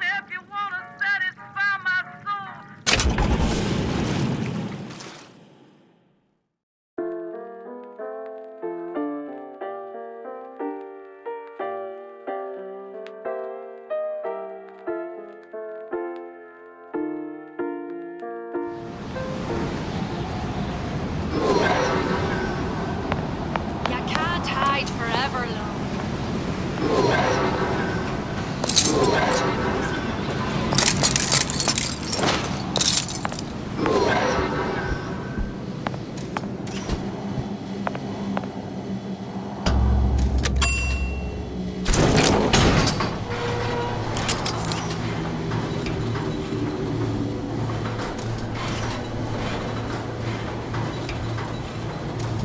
If you wanna satisfy my soul. You can't hide forever long.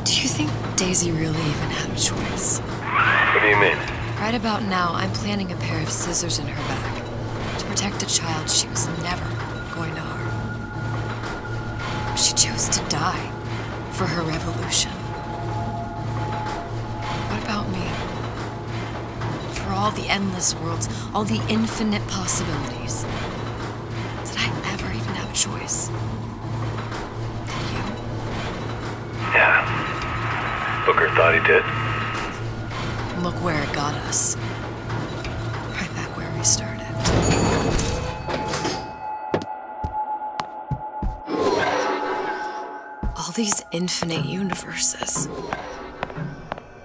Do you think Daisy really even had a choice? What do you mean? Right about now, I'm planting a pair of scissors in her back to protect a child she was never going to harm. She chose to die for her revolution. What about me? For all the endless worlds, all the infinite possibilities. Did I ever even have a choice? Did you? Yeah. Booker thought he did. Look where it got us. Right back where we started. All these infinite universes.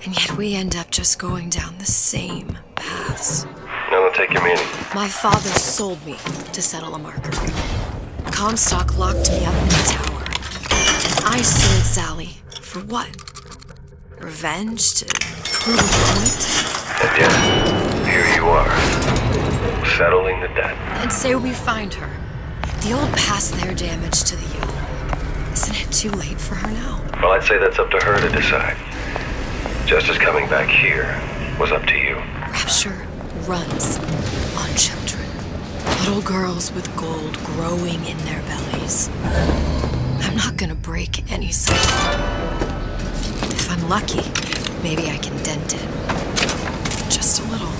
And yet we end up just going down the same paths. No, don't take your meaning. My father sold me to settle a marker. Comstock locked me up in the tower. And I sold Sally for what? Revenge to prove a point? And yet, here you are, settling the debt. And say we find her. The old past their damage to the young. Isn't it too late for her now? Well, I'd say that's up to her to decide. Justice coming back here was up to you. Rapture runs on children. Little girls with gold growing in their bellies. I'm not gonna break any cycle. If I'm lucky, maybe I can dent it. Just a little.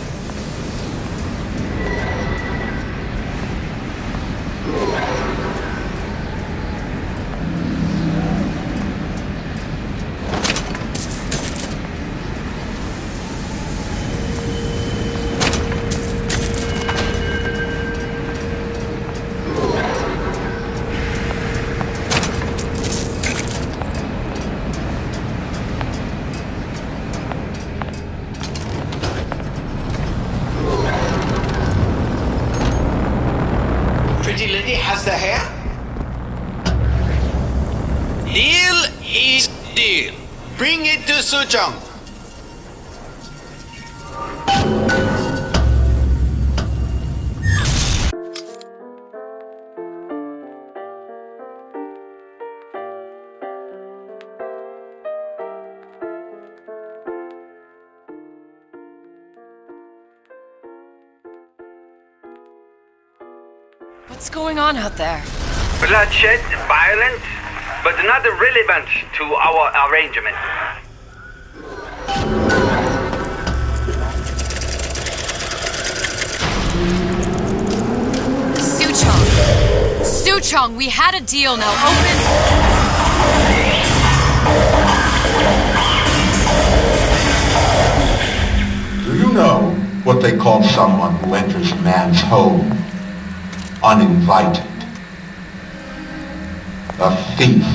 Pretty lady has the hair? Deal is deal. Bring it to Suchong. What's going on out there? Bloodshed, violence, but not relevant to our arrangement. Suchong, we had a deal, now open. Do you know what they call someone who enters a man's home uninvited? A thief.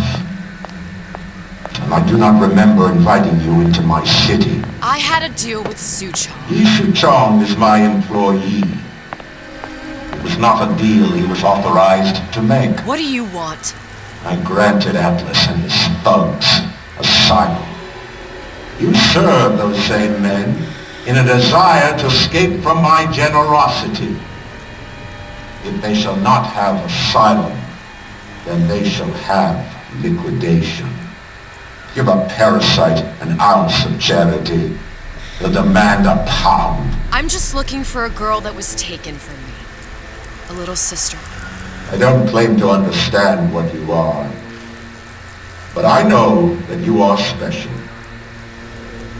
And I do not remember inviting you into my city. I had a deal with Suchong. Yi Chong is my employee. It was not a deal he was authorized to make. What do you want? I granted Atlas and his thugs asylum. You serve those same men in a desire to escape from my generosity. If they shall not have asylum, then they shall have liquidation. Give a parasite an ounce of charity. They'll demand a pound. I'm just looking for a girl that was taken from me. A little sister. I don't claim to understand what you are, but I know that you are special.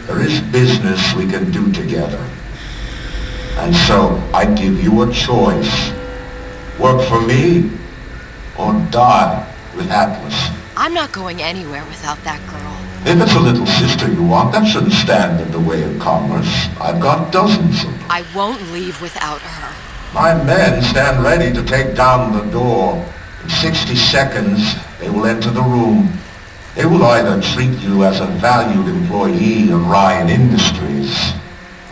There is business we can do together. And so I give you a choice. Work for me or die with Atlas. I'm not going anywhere without that girl. If it's a little sister you want, that shouldn't stand in the way of commerce. I've got dozens of them. I won't leave without her. My men stand ready to take down the door. In 60 seconds, they will enter the room. They will either treat you as a valued employee of Ryan Industries,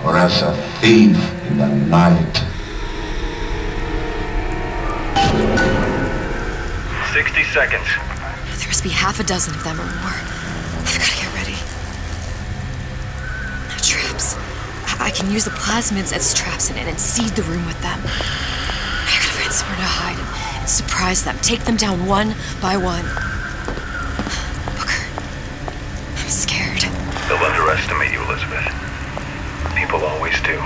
or as a thief in the night. 60 seconds. There must be half a dozen of them or more. I've got to get ready. Traps. I can use the plasmids as traps and seed the room with them. I gotta find somewhere to hide and surprise them. Take them down one by one. Booker, I'm scared. They'll underestimate you, Elizabeth. People always do.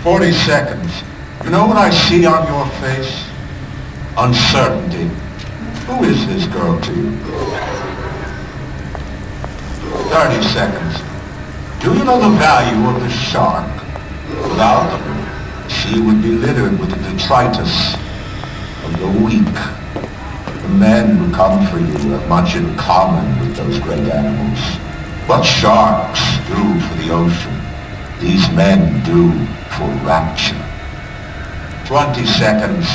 40 seconds. You know what I see on your face? Uncertainty. Who is this girl to you? 30 seconds. Do you know the value of the shark? Without them, the sea would be littered with the detritus of the weak. The men who come for you have much in common with those great animals. What sharks do for the ocean, these men do for rapture. 20 seconds.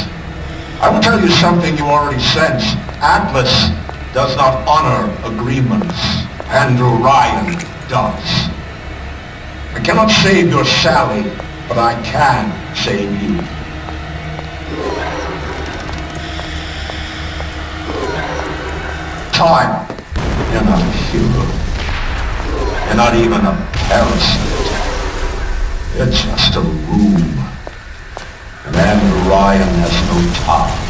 I will tell you something you already sense. Atlas does not honor agreements. Andrew Ryan does. I cannot save your Sally, but I can save you. Time. You're not a hero. You're not even a parasite. You're just a room. And Andrew Ryan has no time.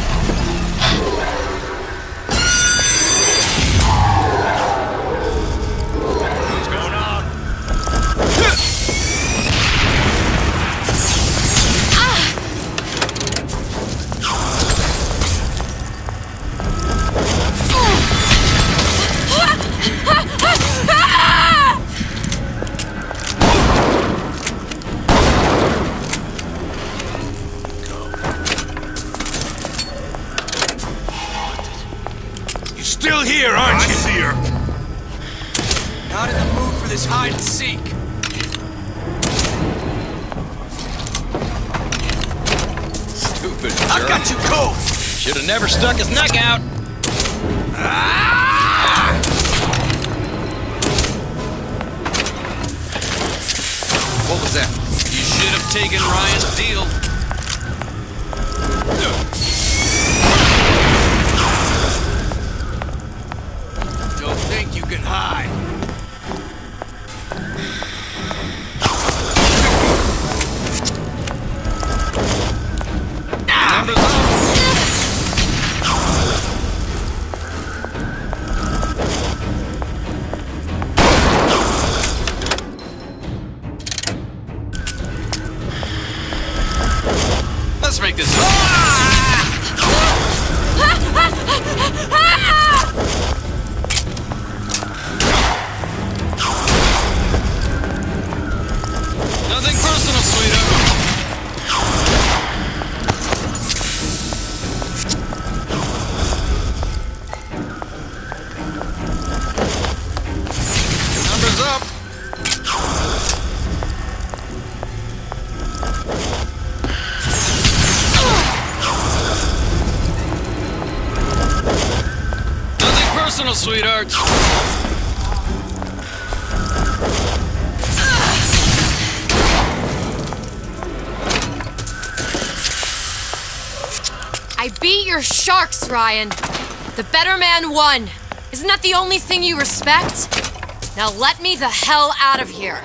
Still here, aren't you? I see her. Not in the mood for this hide and seek. Stupid jerk. I've got you cold. Should have never stuck his neck out. Ah! What was that? You should have taken Ryan's deal. Don't think you can hide. Numbers up. Let's make this. Nothing personal, sweetheart. Numbers up. Nothing personal, sweetheart. I beat your sharks, Ryan. The better man won. Isn't that the only thing you respect? Now let me the hell out of here.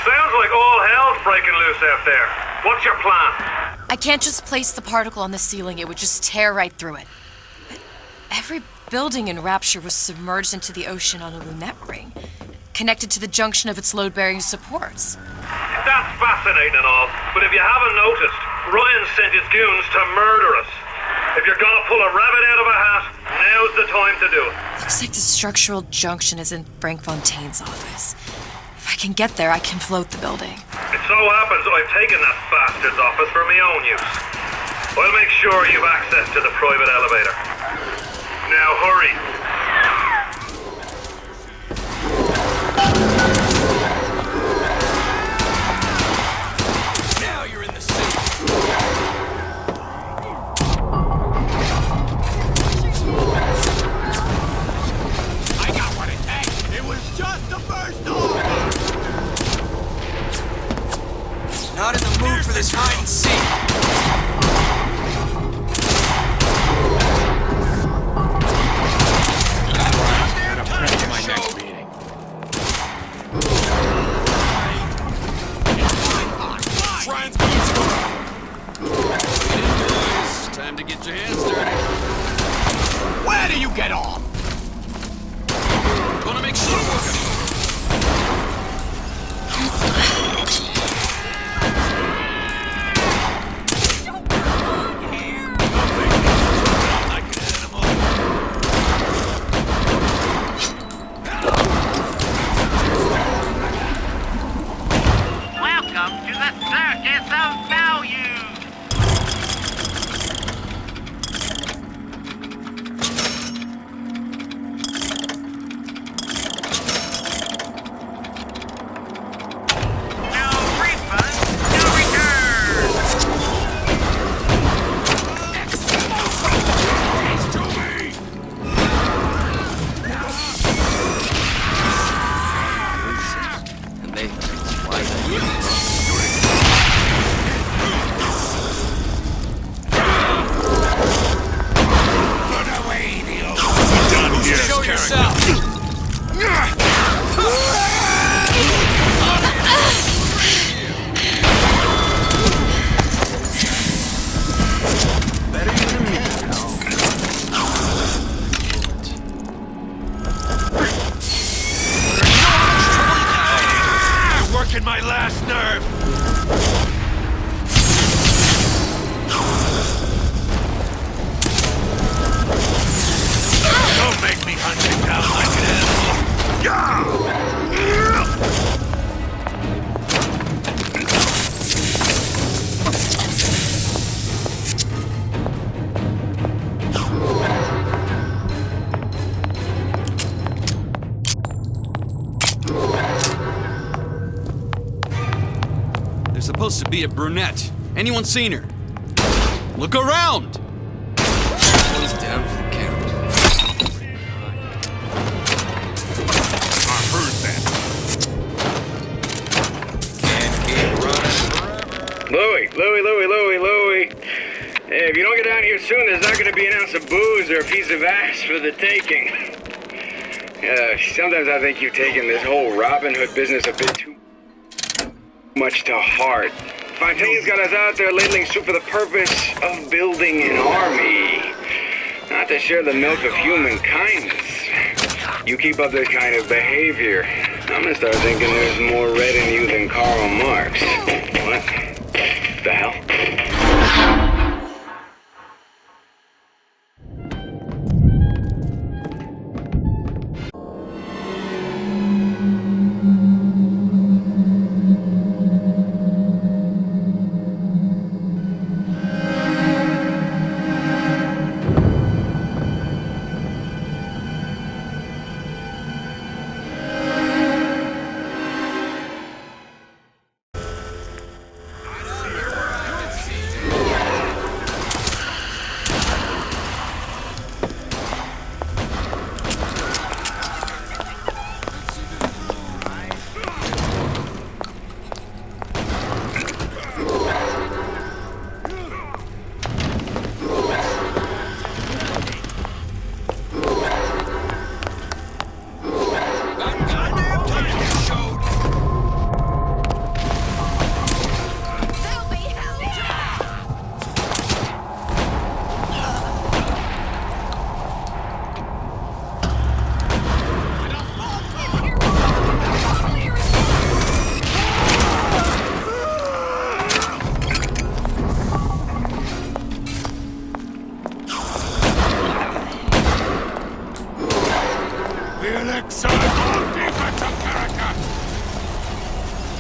Sounds like all hell's breaking loose out there. What's your plan? I can't just place the particle on the ceiling. It would just tear right through it. Every building in Rapture was submerged into the ocean on a lunette ring, connected to the junction of its load-bearing supports. That's fascinating and all, but if you haven't noticed, Ryan sent his goons to murder us. If you're gonna pull a rabbit out of a hat, now's the time to do it. Looks like the structural junction is in Frank Fontaine's office. If I can get there, I can float the building. It so happens I've taken that bastard's office for my own use. I'll make sure you've access to the private elevator. Now hurry. Now you're in the suit. I got what it takes. It was just the first door. Not in the mood for this hide and seek. Time to get your hands dirty. Where do you get off? Gonna make sure Welcome to the Circus of Value. No refund, no return. and they why show yourself. Working my last nerve. Don't make me hunt you down like an There's supposed to be a brunette. Anyone seen her? Look around! He's down for the count. I heard that. Can't keep running forever. Louie. Hey, if you don't get down here soon, there's not going to be an ounce of booze or a piece of ass for the taking. Sometimes I think you've taken this whole Robin Hood business a bit too much to heart. Fontaine's got us out there ladling soup for the purpose of building an army, not to share the milk of human kindness. You keep up this kind of behavior, I'm gonna start thinking there's more red in you than Karl Marx. What the hell?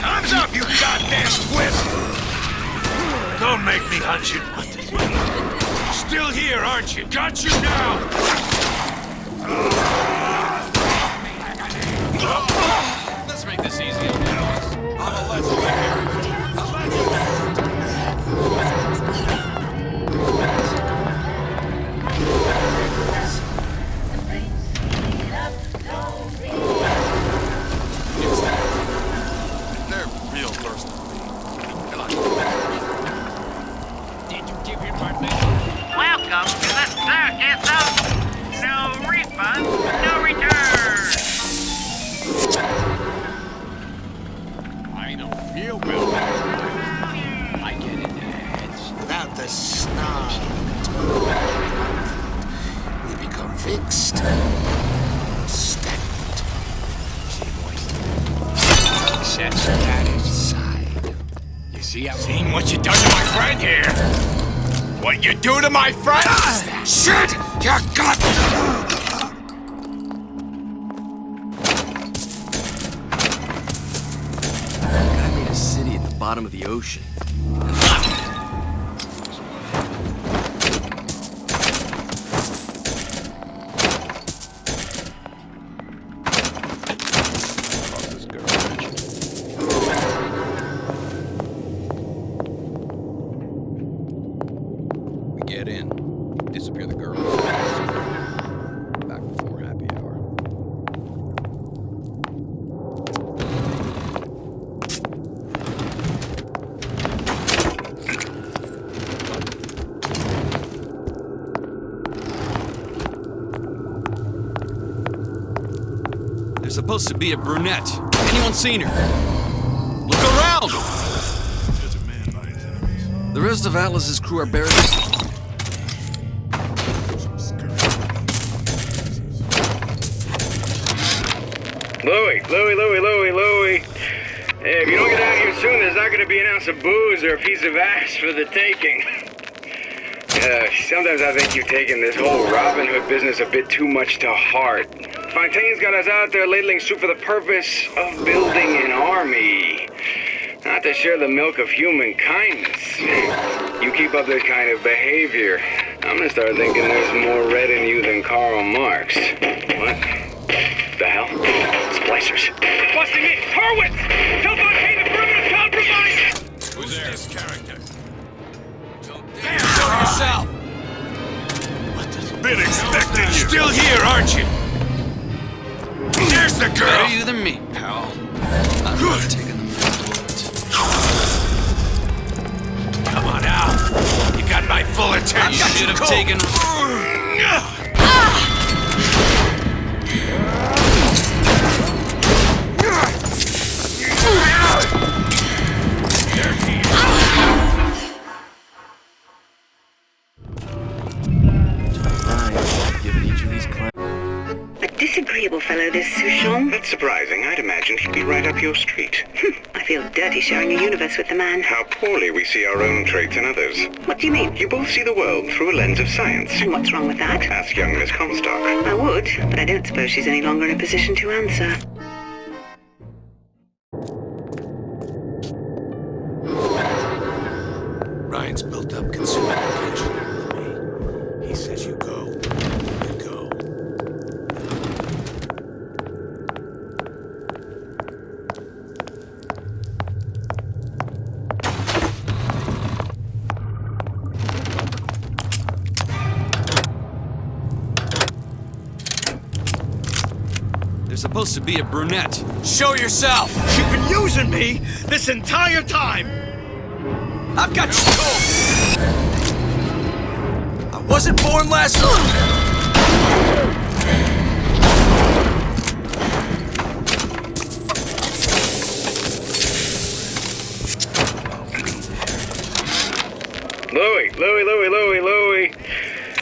Time's up, you goddamn twit! Don't make me hunt you. Still here, aren't you? Got you now! Let's make this easy. I'm a legend. They're real thirsty. Come on. Did you give him my message? Welcome to the circus of no refund, no return. I don't feel well. I get it. It's without the snob. We become fixed. Stagnant. Sets that aside. You see, I've seen what you done to my friend here. What you do to my friend? Shit! You got I made a city at the bottom of the ocean. We get in, disappear the girl. Back before happy hour. There's supposed to be a brunette. Anyone seen her? Look around! The rest of Atlas's crew are buried. Louie. Hey, if you don't get out of here soon, there's not going to be an ounce of booze or a piece of ass for the taking. Sometimes I think you've taken this whole Robin Hood business a bit too much to heart. Fontaine's got us out there ladling soup for the purpose of building an army. Not to share the milk of human kindness. You keep up this kind of behavior, I'm gonna start thinking there's more red in you than Karl Marx. What the hell? Splicers. They're busting in! Hurwitz! Tell Fontaine the perimeter's compromised! Who's this character? Damn, show yourself! Been expecting you. Still here, aren't you? There's the girl. Better you than me, pal. I'm not taking the bullet. Come on out. You got my full attention. You should have taken. Disagreeable fellow, this Souchon. That's surprising. I'd imagined he'd be right up your street. I feel dirty sharing a universe with the man. How poorly we see our own traits in others. What do you mean? You both see the world through a lens of science. And what's wrong with that? Ask young Miss Comstock. I would, but I don't suppose she's any longer in a position to answer. Ryan's built up consumer education with me. He says you go. You go. There's supposed to be a brunette. Show yourself! You've been using me this entire time! I've got you cold! I wasn't born last Louie.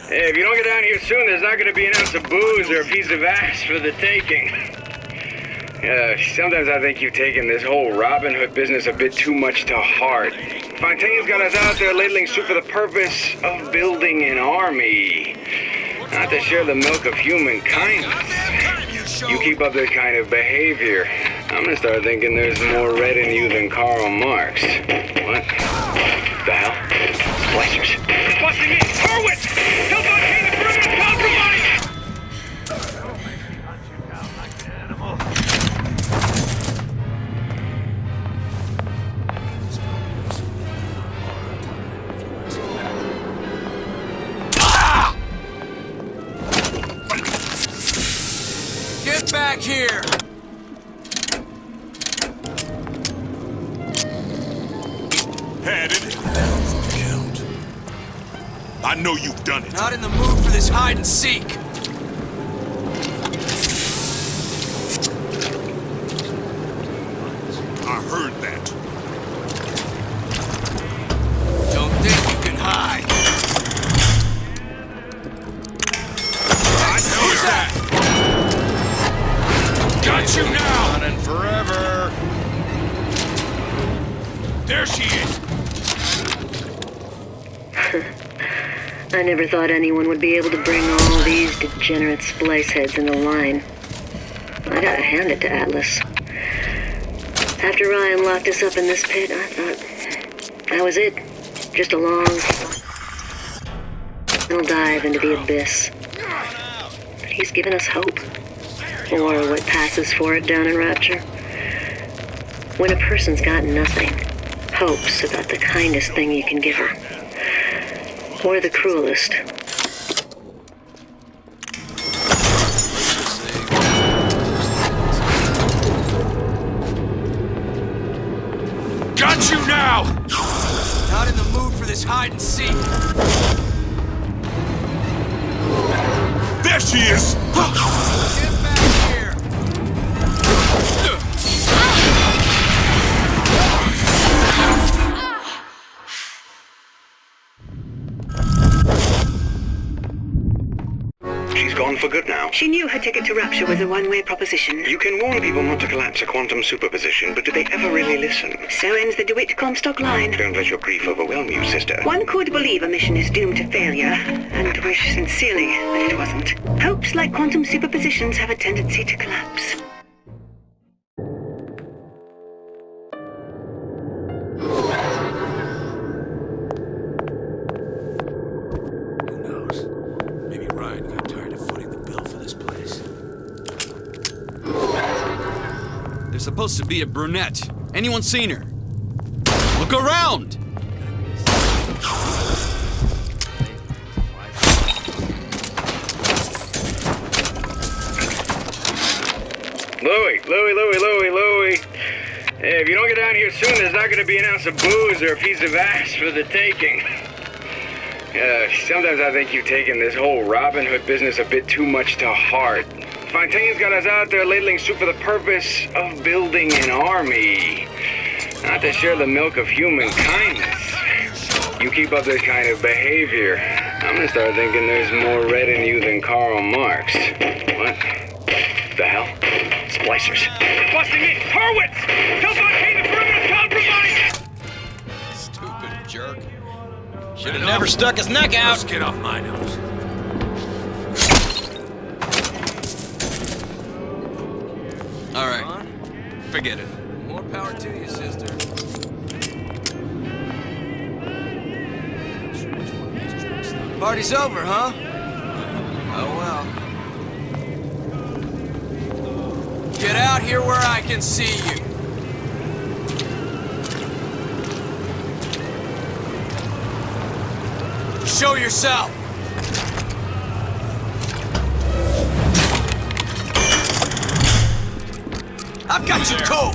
Hey, if you don't get down here soon, there's not going to be an ounce of booze or a piece of ass for the taking. Sometimes I think you've taken this whole Robin Hood business a bit too much to heart. Fontaine's got us out there ladling soup for the purpose of building an army. Not to share the milk of human kindness. BioShock. You keep up this kind of behavior, I'm gonna start thinking there's more red in you than Karl Marx. What the hell? Splicers. Busting in! Hurwitz! Help out King the Criminal Compromise! Get back here! Had it. Count. I know you've done it. Not in the mood for this hide and seek. I heard that. Don't think you can hide. I know that. Got you now! Running forever. There she is. I never thought anyone would be able to bring all these degenerate splice heads into line. I gotta hand it to Atlas. After Ryan locked us up in this pit, I thought that was it. Just a long final dive into the abyss. But he's given us hope. Or what passes for it down in Rapture. When a person's got nothing, hope's about the kindest thing you can give her. Or the cruelest. Got you now! Not in the mood for this hide and seek. There she is. Get back here! She's gone for good now. She knew her ticket to Rapture was a one-way proposition. You can warn people not to collapse a quantum superposition, but do they ever really listen? So ends the DeWitt Comstock line. Don't let your grief overwhelm you, sister. One could believe a mission is doomed to failure, and wish sincerely that it wasn't. Hopes like quantum superpositions have a tendency to collapse. Who knows? Maybe Ryan got tired of footing the bill for this place. There's supposed to be a brunette. Anyone seen her? Look around! Louie. Hey, if you don't get down here soon, there's not going to be an ounce of booze or a piece of ass for the taking. Sometimes I think you've taken this whole Robin Hood business a bit too much to heart. Fontaine's got us out there ladling soup for the purpose of building an army. Not to share the milk of human kindness. You keep up this kind of behavior, I'm gonna start thinking there's more red in you than Karl Marx. What the hell? Splicers. Busting in! Hurwitz! Help out King the Criminal Compromise! Stupid jerk. Should have never stuck his neck out. Let's get off my nose. All right, forget it. More power to you, sister. Party's over, huh? Oh well. Get out here where I can see you. Show yourself. I've got you cold.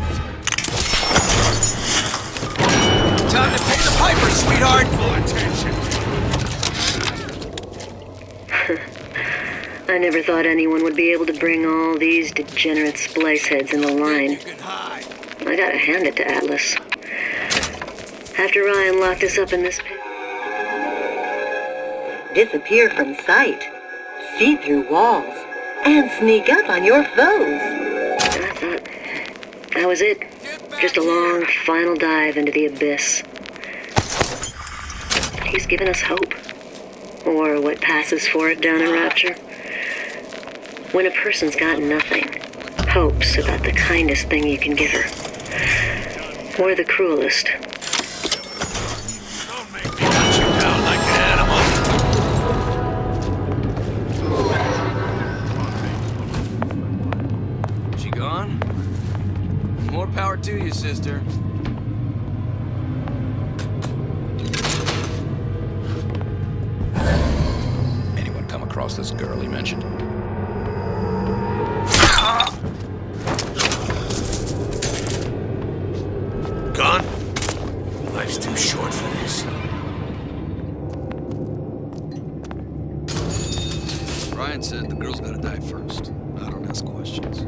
Time to pay the piper, sweetheart. Full attention. I never thought anyone would be able to bring all these degenerate splice heads into line. You can hide. I gotta hand it to Atlas. After Ryan locked us up in this pit. Disappear from sight, see through walls, and sneak up on your foes. And I thought that was it. Just a long final dive into the abyss. He's given us hope. Or what passes for it down in Rapture. When a person's got nothing, hope's about the kindest thing you can give her. Or the cruelest. Don't make me hunt you down like an animal. She gone? More power to you, sister. Anyone come across this girl he mentioned? Gone? Life's too short for this. Ryan said the girl's gotta die first. I don't ask questions.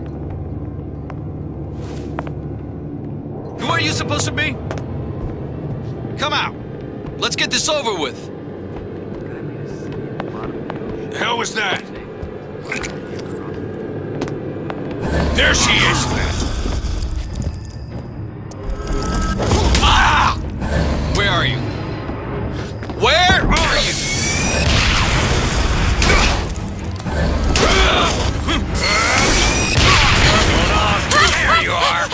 Who are you supposed to be? Come out. Let's get this over with. The hell was that? There she is! Ah! Where are you? Where are you? There you are!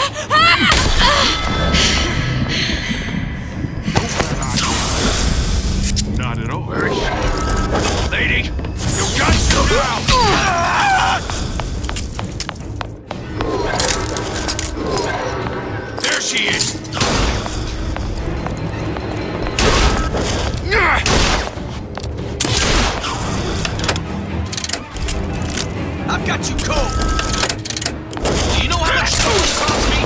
Not at all. Where is she? Lady, you got to go out! There she is! I've got you cold! Do you know how much this cost me?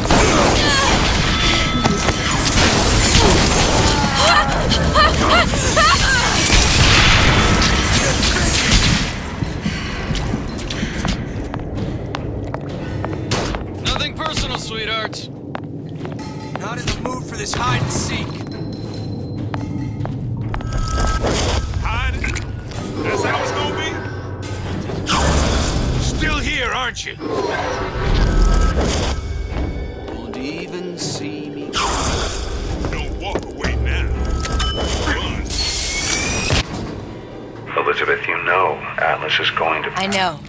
Nothing personal, sweetheart. Not in the mood for this hide and seek. Hide? That's how it's gonna be? Still here, aren't you? Won't even see me. Don't walk away now. Run. Elizabeth, you know Atlas is going to... I know.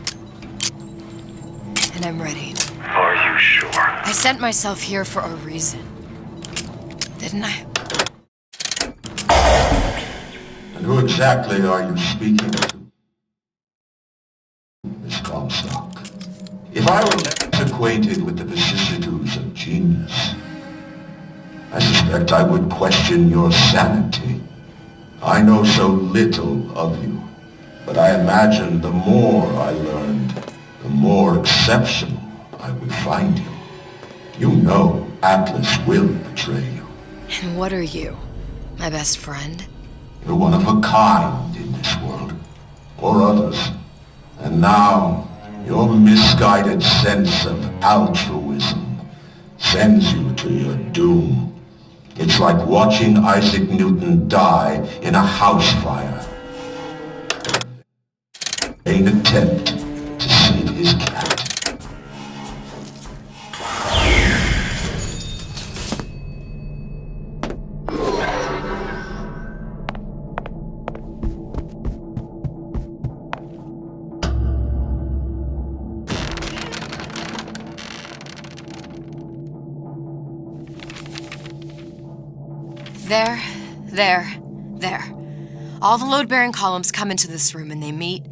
And I'm ready. Are you sure? I sent myself here for a reason. Didn't I? And who exactly are you speaking to, Miss Comstock? If I were less acquainted with the vicissitudes of genius, I suspect I would question your sanity. I know so little of you, but I imagine the more I learned, the more exceptional I would find you. You know Atlas will betray you. And what are you? My best friend? You're one of a kind in this world, or others. And now, your misguided sense of altruism sends you to your doom. It's like watching Isaac Newton die in a house fire. An attempt to save his cat. There. All the load-bearing columns come into this room and they meet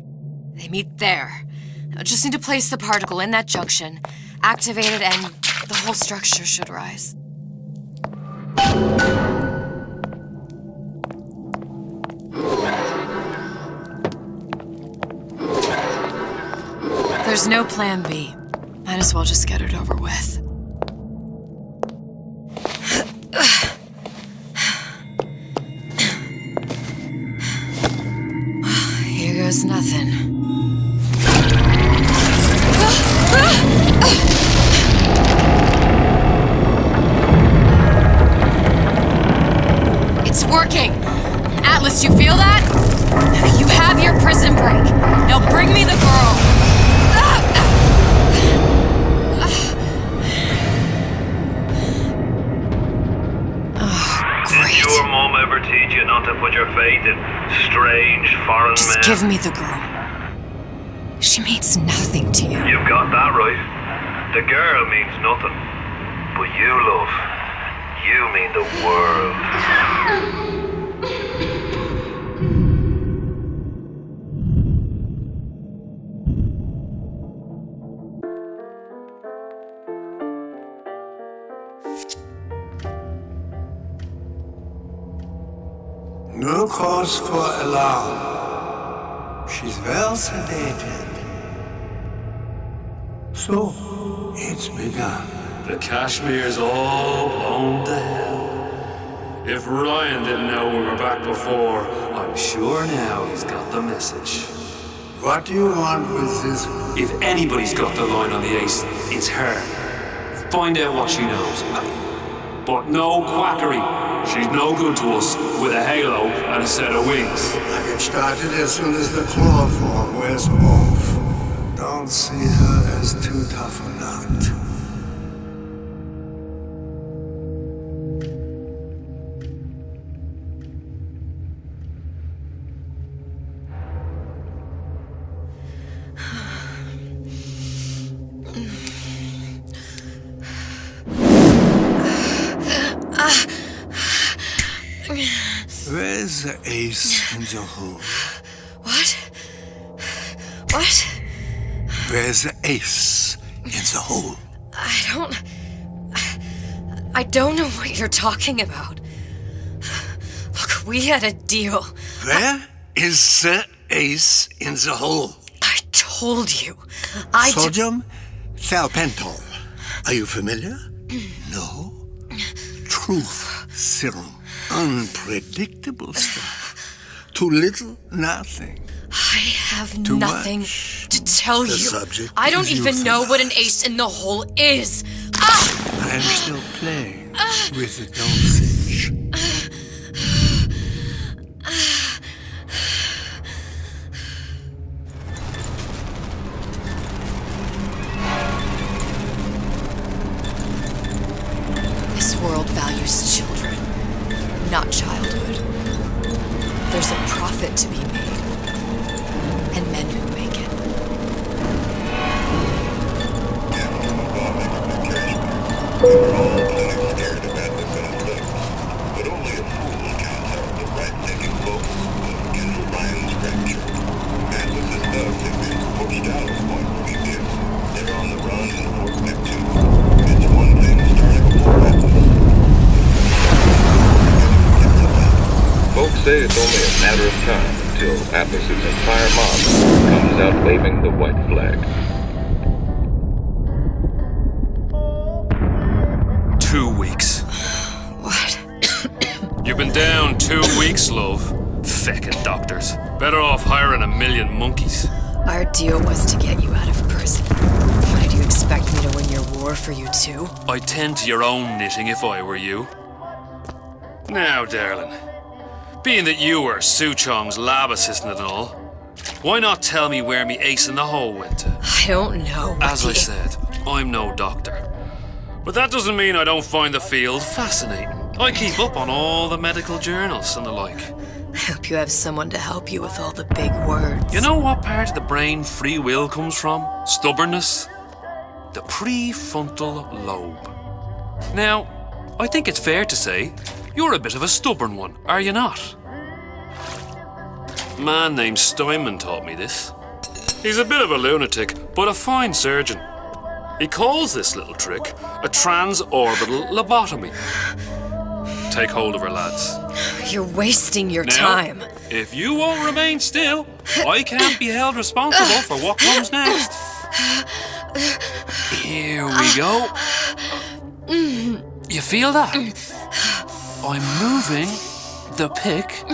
there. Now just need to place the particle in that junction, activate it, and the whole structure should rise. There's no plan B. Might as well just get it over with. Here goes nothing. It's working! Atlas, you feel that? You have your prison break. Now bring me the girl. Did your mom ever teach you not to put your faith in strange foreign men? Just give me the girl. She made means nothing to you. You've got that right. The girl means nothing. But you, love, you mean the world. No cause for alarm. She's well sedated. So, it's begun. The Kashmir's all blown to hell. If Ryan didn't know we were back before, I'm sure now he's got the message. What do you want with this? If anybody's got the line on the ace, it's her. Find out what she knows. But no quackery. She's no good to us with a halo and a set of wings. I get started as soon as the claw form wears off. Don't see her as too tough a nut. Where's the ace in the hole? What? What? Where's the ace in the hole? I don't know what you're talking about. Look, we had a deal. Where is the ace in the hole? I told you. Sodium thiopental. Are you familiar? No? Truth serum. Unpredictable stuff. Too little, nothing. I have Too nothing much. to tell The you. subject I don't is even know what an euthanized. ace in the hole is. I'm still playing with the dosage. This world values children, not childhood. There's a profit to be made, and men who make it. But only a fool can tell the breathtaking close of Andrew Ryan's rapture. And with his love, they've been pushed out of Point Prometheus. They're on the run in Fort Neptune. It's one thing starting a war Atlas. Folks say it's only a matter of time until Atlas's entire mob comes out waving the white flag. 2 weeks. What? You've been down 2 weeks, love. Feckin' doctors. Better off hiring a million monkeys. Our deal was to get you out of prison. Why did you expect me to win your war for you too? I'd tend to your own knitting if I were you. Now, darling, being that you were Su Chong's lab assistant and all, why not tell me where me ace in the hole went to? I don't know. As I said, I'm no doctor. But that doesn't mean I don't find the field fascinating. I keep up on all the medical journals and the like. I hope you have someone to help you with all the big words. You know what part of the brain free will comes from? Stubbornness? The prefrontal lobe. Now, I think it's fair to say you're a bit of a stubborn one, are you not? A man named Steinman taught me this. He's a bit of a lunatic, but a fine surgeon. He calls this little trick a transorbital lobotomy. Take hold of her, lads. You're wasting your Now, time. If you won't remain still, I can't be held responsible for what comes next. Here we go. You feel that? I'm moving the pick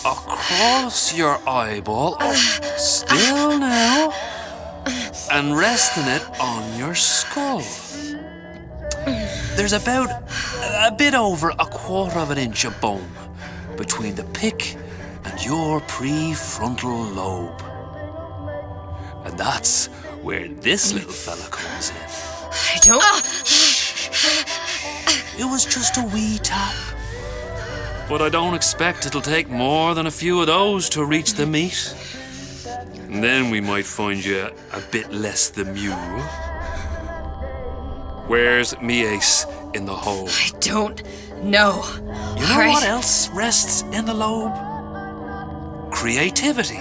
across your eyeball, still now, and resting it on your skull. There's about a bit over 1/4 of an inch of bone between the pick and your prefrontal lobe. And that's where this little fella comes in. I don't... It was just a wee tap. But I don't expect it'll take more than a few of those to reach the meat. And then we might find you a bit less the mule. Where's me ace in the hole? I don't know. You know what else rests in the lobe? Creativity.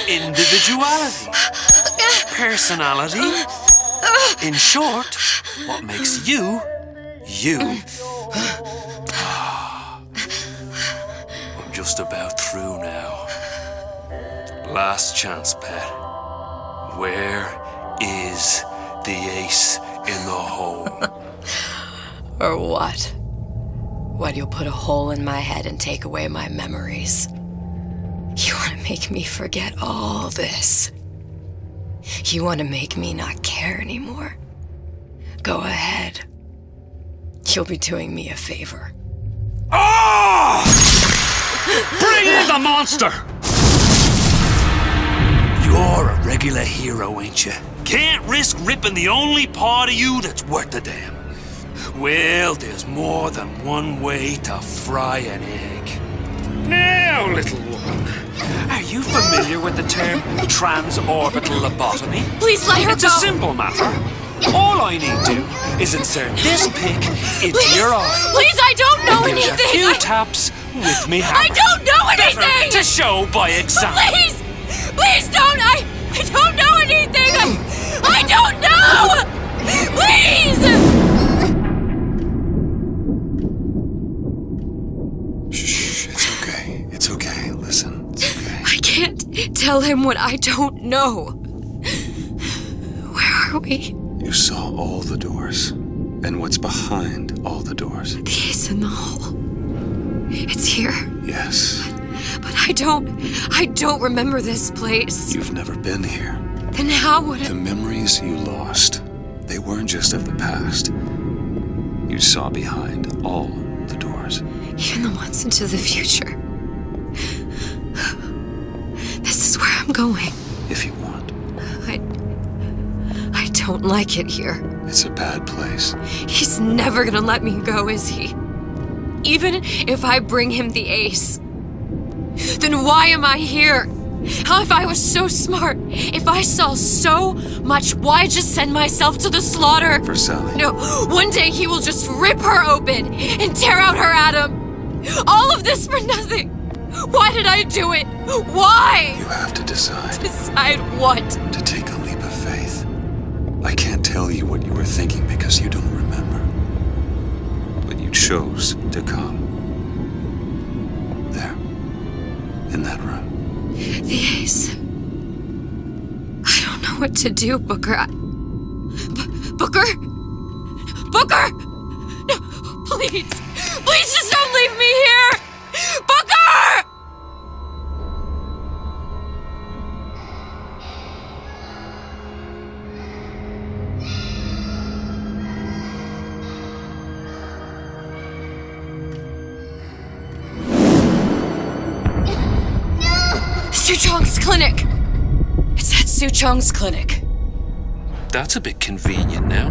Individuality. Personality. In short, what makes you, you. I'm just about through now. Last chance, pet. Where is the ace in the hole? Or what? What, you'll put a hole in my head and take away my memories? You want to make me forget all this? You want to make me not care anymore? Go ahead. You'll be doing me a favor. Ah! Bring in the monster! You're a regular hero, ain't you? Can't risk ripping the only part of you that's worth a damn. Well, there's more than one way to fry an egg. Now, little woman, are you familiar with the term transorbital lobotomy? Please let her It's go. a simple matter. All I need to is insert this pick into your eye. Please, I don't know Give anything. a few taps with me hammer. I don't know anything. Better to show by example. Please, please don't. I don't know anything. I don't know. Please. Shh, it's okay. It's okay. Listen, it's okay. I can't tell him what I don't know. Where are we? You saw all the doors. And what's behind all the doors? The ace in the hole. It's here. Yes. But I don't remember this place. You've never been here. Then how would The memories you lost, they weren't just of the past. You saw behind all the doors. Even the ones into the future. This is where I'm going. If you want. I don't like it here. It's a bad place. He's never gonna let me go, is he? Even if I bring him the ace. Then why am I here? How if I was so smart? If I saw so much, why just send myself to the slaughter? For Sally. No, one day he will just rip her open and tear out her atom. All of this for nothing. Why did I do it? Why? You have to decide. Decide what? To take a leap of faith. I can't tell you what you were thinking because you don't remember. But you chose to come. There. In that room. The ace. I don't know what to do, Booker. Booker? Booker! No, please. Please just don't leave me here! Booker! Suchong's clinic! It's at Suchong's clinic. That's a bit convenient now.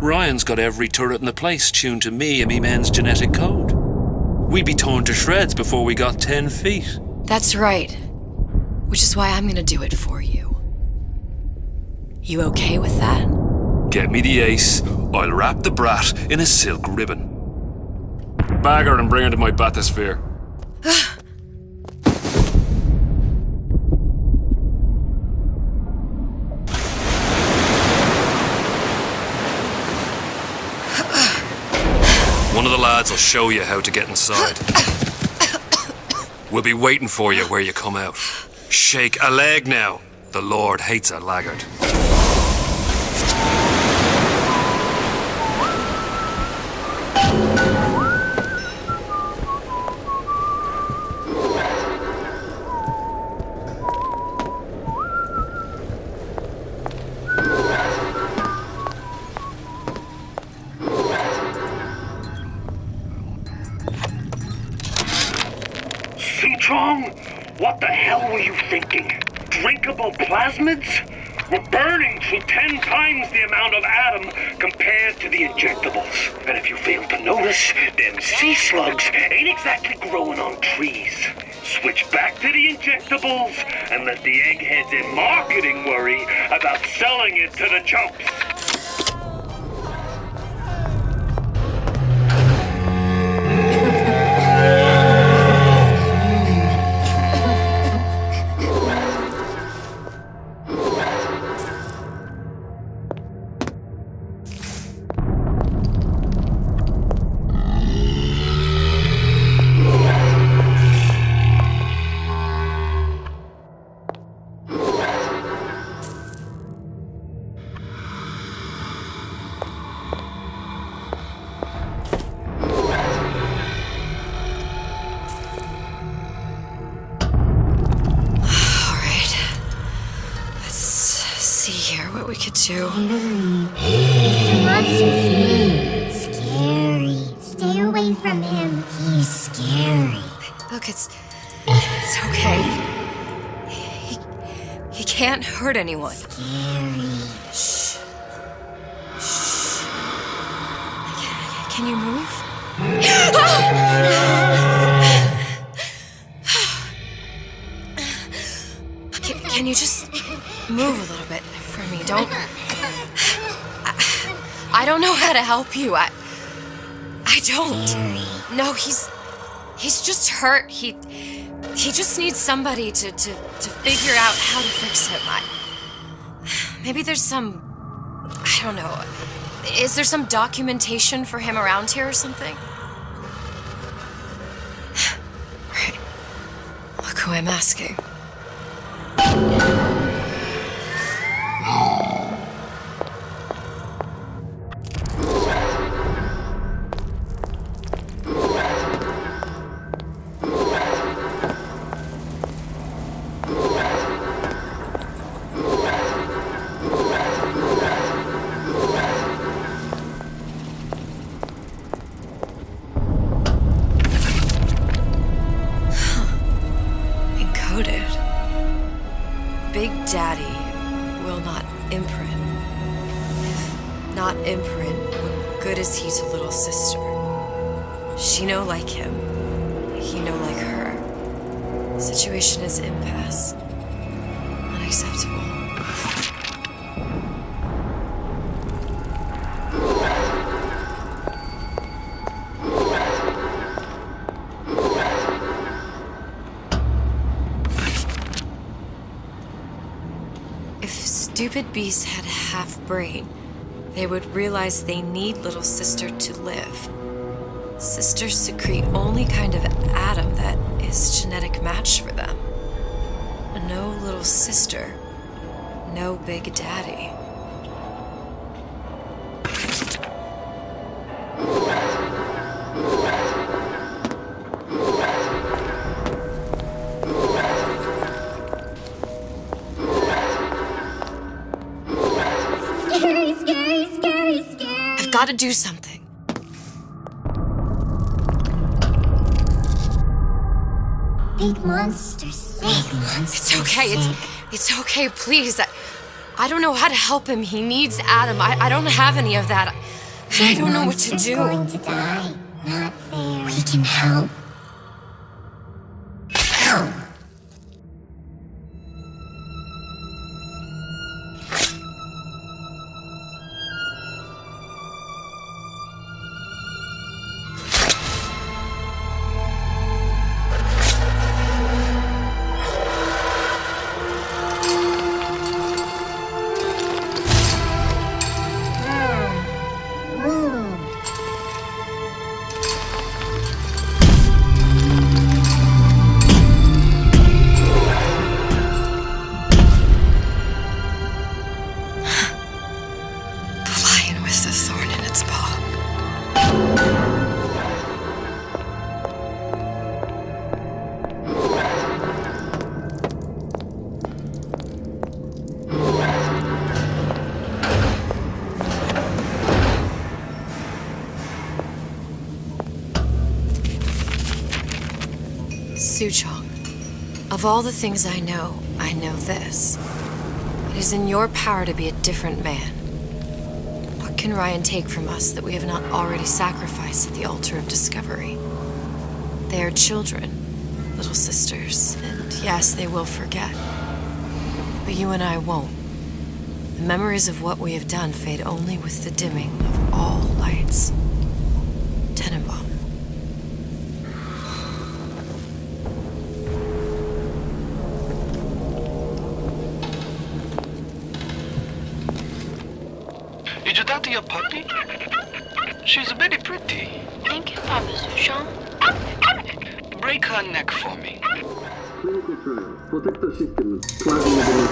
Ryan's got every turret in the place tuned to me and me men's genetic code. We'd be torn to shreds before we got 10 feet. That's right. Which is why I'm gonna do it for you. You okay with that? Get me the ace, I'll wrap the brat in a silk ribbon. Bag her and bring her to my bathysphere. One of the lads will show you how to get inside. We'll be waiting for you where you come out. Shake a leg now. The Lord hates a laggard. Suchong, what the hell were you thinking? Drinkable plasmids? We're burning through 10 times the amount of atom compared to the injectables. And if you fail to notice, them sea slugs ain't exactly growing on trees. switch back to the injectables and let the eggheads in marketing worry about selling it to the chumps. What we could do. Mr. Monster's scary. Stay away from him. He's scary. Look, it's okay. He can't hurt anyone. Scary. Shh. Shh. Can you move? Can you just move a little bit for me? Don't. I don't know how to help you. I don't. No, he's just hurt. He just needs somebody to figure out how to fix him. Maybe there's some. I don't know. Is there some documentation for him around here or something? Right. Look who I'm asking. Big Daddy will not imprint. If not imprint, what good is he to little sister? She no like him. He no like her. Situation is impasse. Unacceptable. Stupid beasts had half brain. They would realize they need little sister to live. Sisters secrete only kind of atom that is genetic match for them. No little sister, no Big Daddy. Scary. I've got to do something. Big monster sick. It's okay. It's okay. Please. I don't know how to help him. He needs Adam. I don't have any of that. I don't know what to do. Going to die. Not fair. We can help. Help. Suchong, of all the things I know this. It is in your power to be a different man. What can Ryan take from us that we have not already sacrificed at the altar of discovery? They are children. little sisters, and yes, they will forget. But you and I won't. The memories of what we have done fade only with the dimming of all lights. Tenenbaum. Is that your puppy? She's very pretty. Thank you, Papa Suchong. Break her neck for me. Clinical trial. Protector system. Plasma Board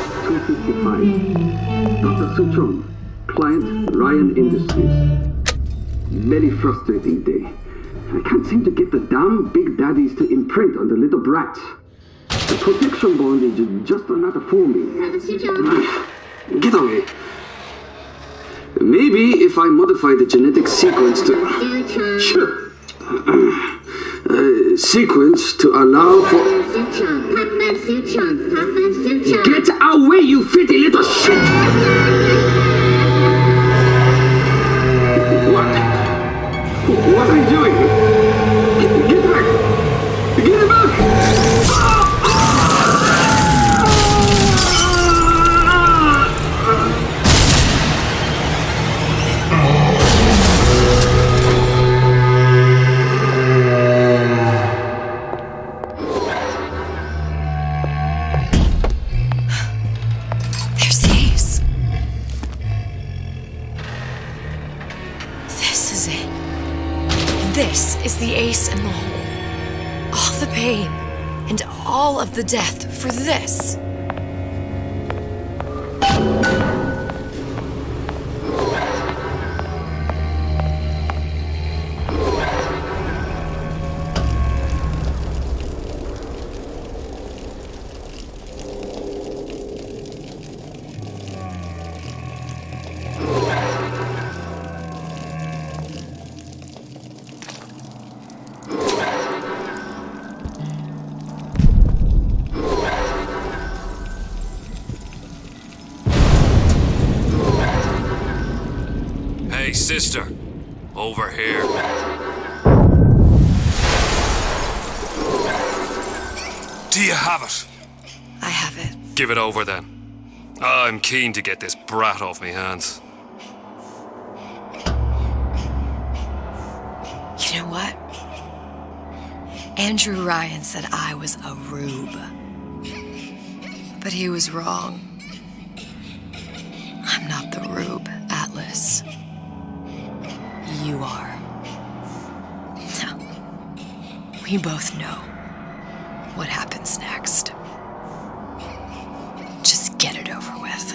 255. Dr. Suchong. Client Ryan Industries. Very frustrating day. I can't seem to get the damn big daddies to imprint on the little brats. The protection bond is just another forming. Get away. Maybe if I modify the genetic sequence to... sequence to allow for... Get away, you fitty little shit! What are you doing? Get back! Get back! There's the ace. This is it. This is the ace in the hole. All the pain and all of the death for this. Hey, sister. Over here. Do you have it? I have it. Give it over then. I'm keen to get this brat off me hands. You know what? Andrew Ryan said I was a rube. But he was wrong. I'm not the rube, Atlas. You are. Now, we both know what happens next. Just get it over with.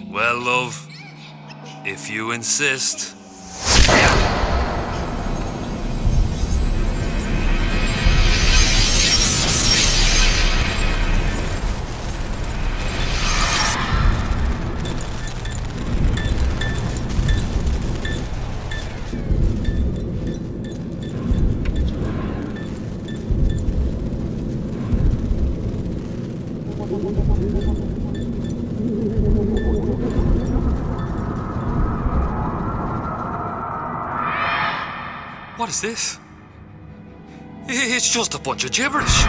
Well, love, if you insist. What is this? It's just a bunch of gibberish.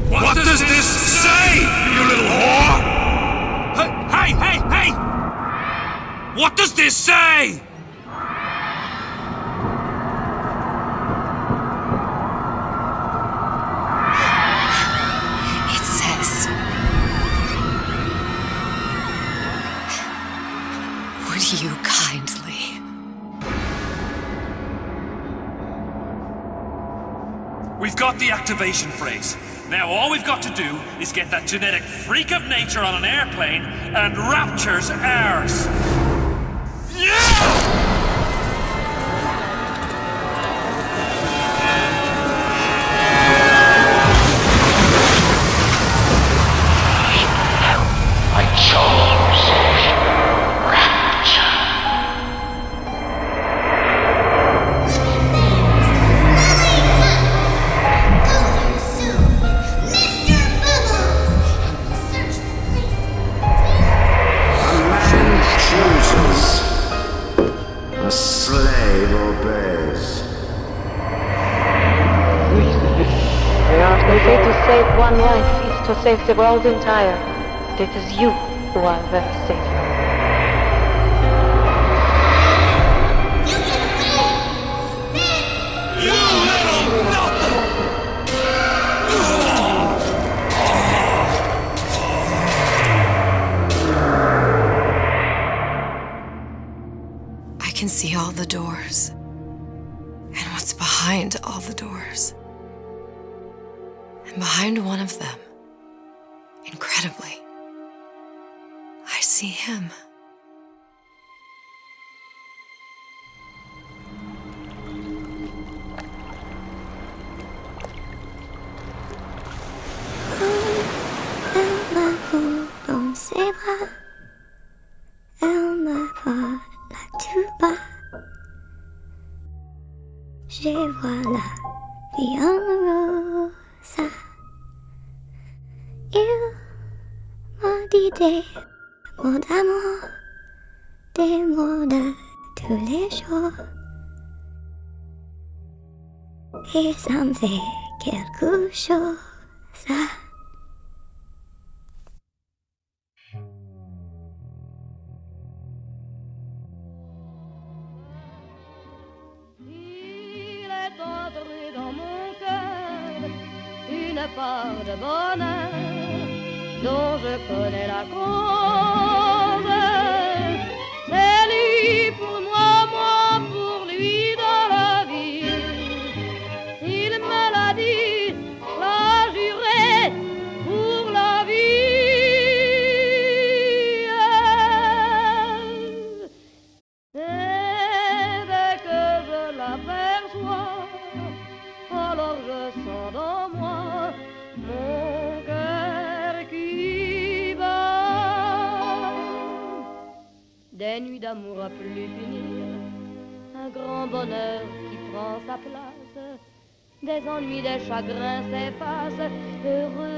What does this say, you little whore? Hey, hey, hey! What does this say? It says, would you kindly? We've got the activation phrase. Now all we've got to do is get that genetic freak of nature on an airplane and Rapture's ours. Yeah! I chose Rapture. to save the world entire. It is you who are the savior. I can see all the doors, and what's behind all the doors. And behind one of them, incredibly, I see him. Elle m'a pris dans ses bras, elle me parle tout bas. Je vois la vie en rose. Il m'a dit des mots d'amour, des mots de tous les jours. Et ça me fait quelque chose. Dans mon cœur, une part de bonheur dont je connais la cause. C'est lui pour moi, moi pour lui dans la vie. Il me l'a dit, l'a juré pour la vie. Et dès que je l'aperçois, alors je sens dans moi mon cœur qui bat. Des nuits d'amour à plus finir, un grand bonheur qui prend sa place, des ennuis, des chagrins s'effacent, heureux